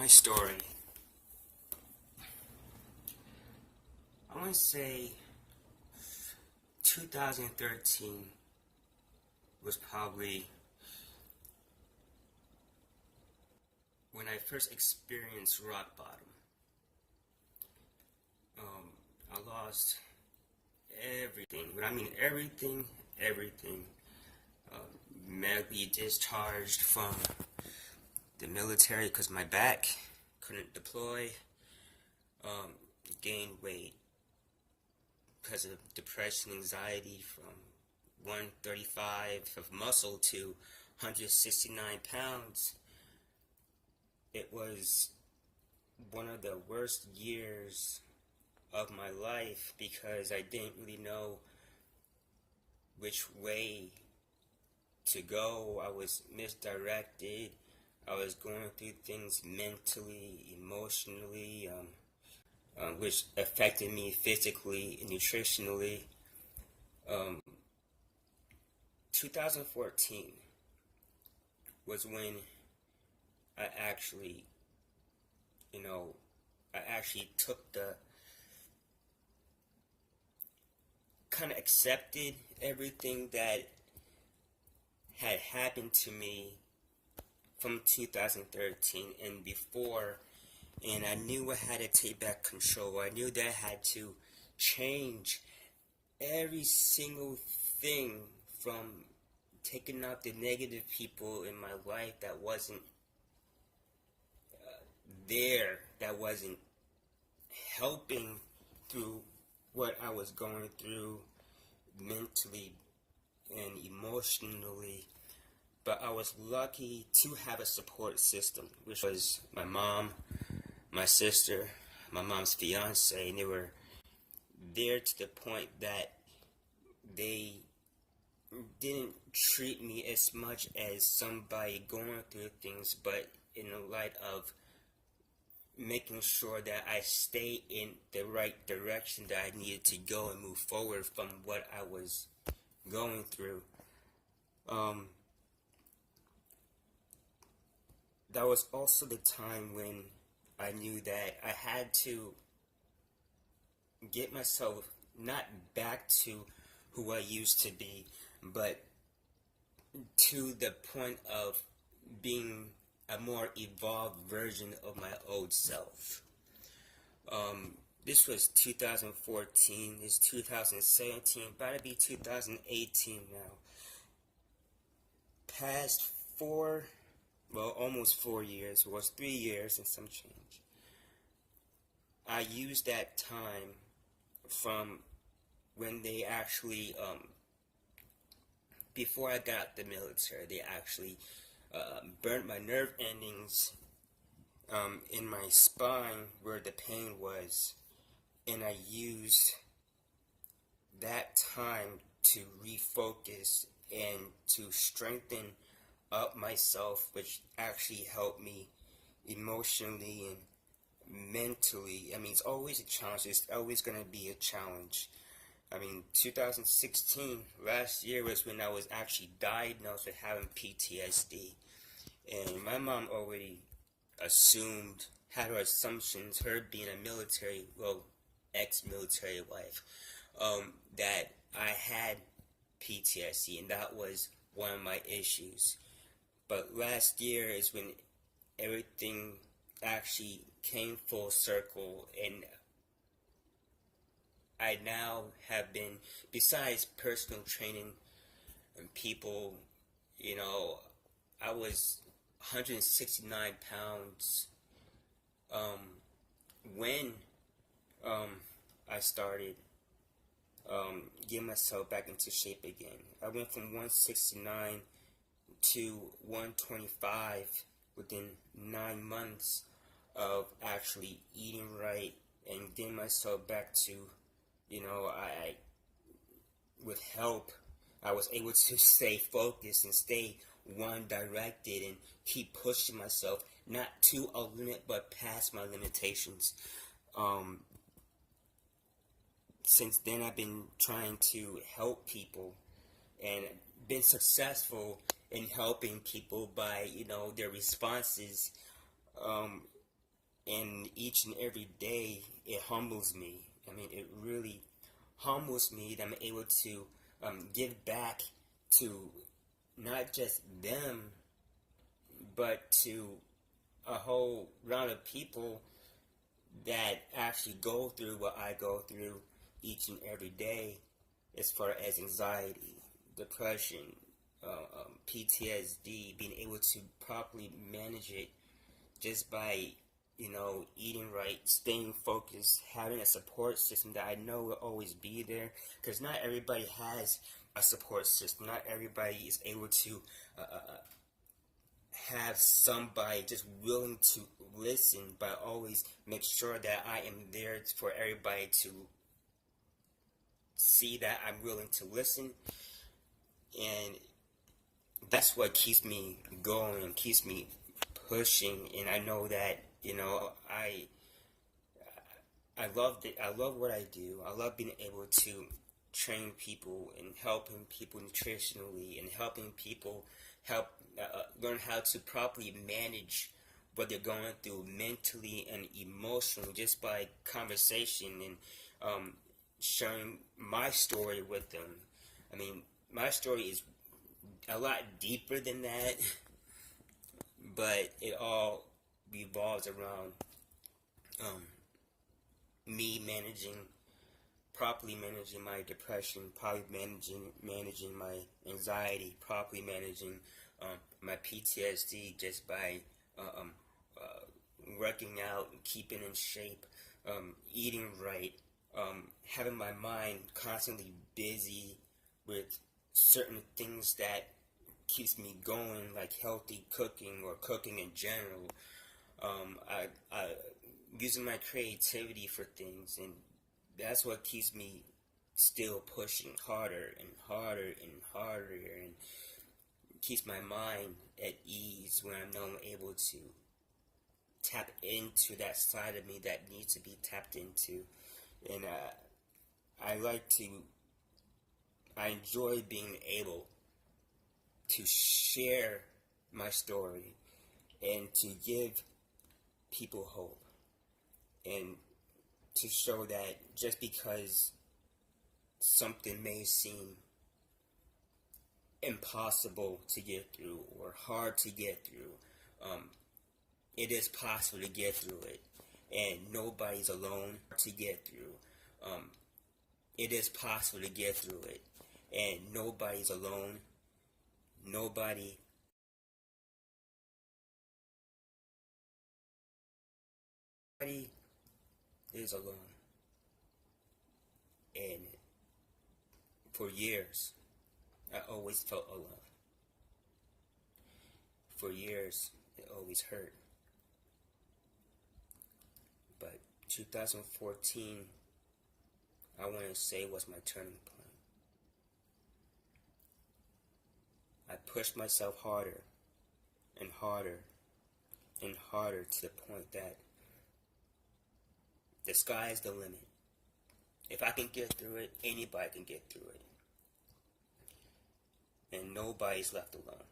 My story. I want to say 2013 was probably when I first experienced rock bottom. I lost everything. When I mean everything. Medically discharged from the military because my back couldn't deploy. Gained weight because of depression, anxiety, from 135 of muscle to 169 pounds. It was one of the worst years of my life because I didn't really know which way to go. I was misdirected. I was going through things mentally, emotionally, which affected me physically and nutritionally. 2014 was when I actually took the kind of accepted everything that had happened to me from 2013 and before, and I knew I had to take back control. I knew that I had to change every single thing, from taking out the negative people in my life that wasn't that wasn't helping through what I was going through mentally and emotionally. But I was lucky to have a support system, which was my mom, my sister, my mom's fiance, and they were there to the point that they didn't treat me as much as somebody going through things, but in the light of making sure that I stay in the right direction that I needed to go and move forward from what I was going through. That was also the time when I knew that I had to get myself not back to who I used to be, but to the point of being a more evolved version of my old self. This was 2014, it's 2017, about to be 2018 now. Past almost 4 years, it was 3 years and some change. I used that time from when they actually, before I got out the military, they actually burnt my nerve endings in my spine where the pain was, and I used that time to refocus and to strengthen up myself, which actually helped me emotionally and mentally. I mean, it's always a challenge. It's always going to be a challenge. I mean, 2016, last year, was when I was actually diagnosed with having PTSD. And my mom already had her assumptions, her being a military, ex-military wife, that I had PTSD, and that was one of my issues. But last year is when everything actually came full circle, and I now have been, besides personal training and people, I was 169 pounds when I started getting myself back into shape again. I went from 169 to 125 within 9 months of actually eating right and getting myself back to, with help, I was able to stay focused and stay one-directed and keep pushing myself, not to a limit, but past my limitations. Since then, I've been trying to help people and been successful in helping people by, their responses And each and every day, it humbles me. I mean, it really humbles me that I'm able to give back to not just them, but to a whole round of people that actually go through what I go through each and every day, as far as anxiety, depression, PTSD, being able to properly manage it just by, eating right, staying focused, having a support system that I know will always be there. Because not everybody has a support system. Not everybody is able to have somebody just willing to listen, but always make sure that I am there for everybody to see that I'm willing to listen. And that's what keeps me going and keeps me pushing. And I know that, I love it. I love what I do. I love being able to train people and helping people nutritionally and helping people learn how to properly manage what they're going through mentally and emotionally, just by conversation and sharing my story with them. I mean, my story is a lot deeper than that, but it all revolves around me properly managing my depression, properly managing my anxiety, properly managing my PTSD, just by working out, keeping in shape, eating right, having my mind constantly busy with certain things that keeps me going, like healthy cooking or cooking in general. I using my creativity for things, and that's what keeps me still pushing harder and harder and harder, and keeps my mind at ease when I'm not able to tap into that side of me that needs to be tapped into. And I enjoy being able to share my story and to give people hope, and to show that just because something may seem impossible to get through or hard to get through, it is possible to get through it, and nobody's alone to get through. It is possible to get through it, and nobody's alone. Nobody is alone. And for years, I always felt alone. For years, it always hurt. But 2014, I want to say, was my turning point. I pushed myself harder and harder and harder, to the point that the sky is the limit. If I can get through it, anybody can get through it. And nobody's left alone.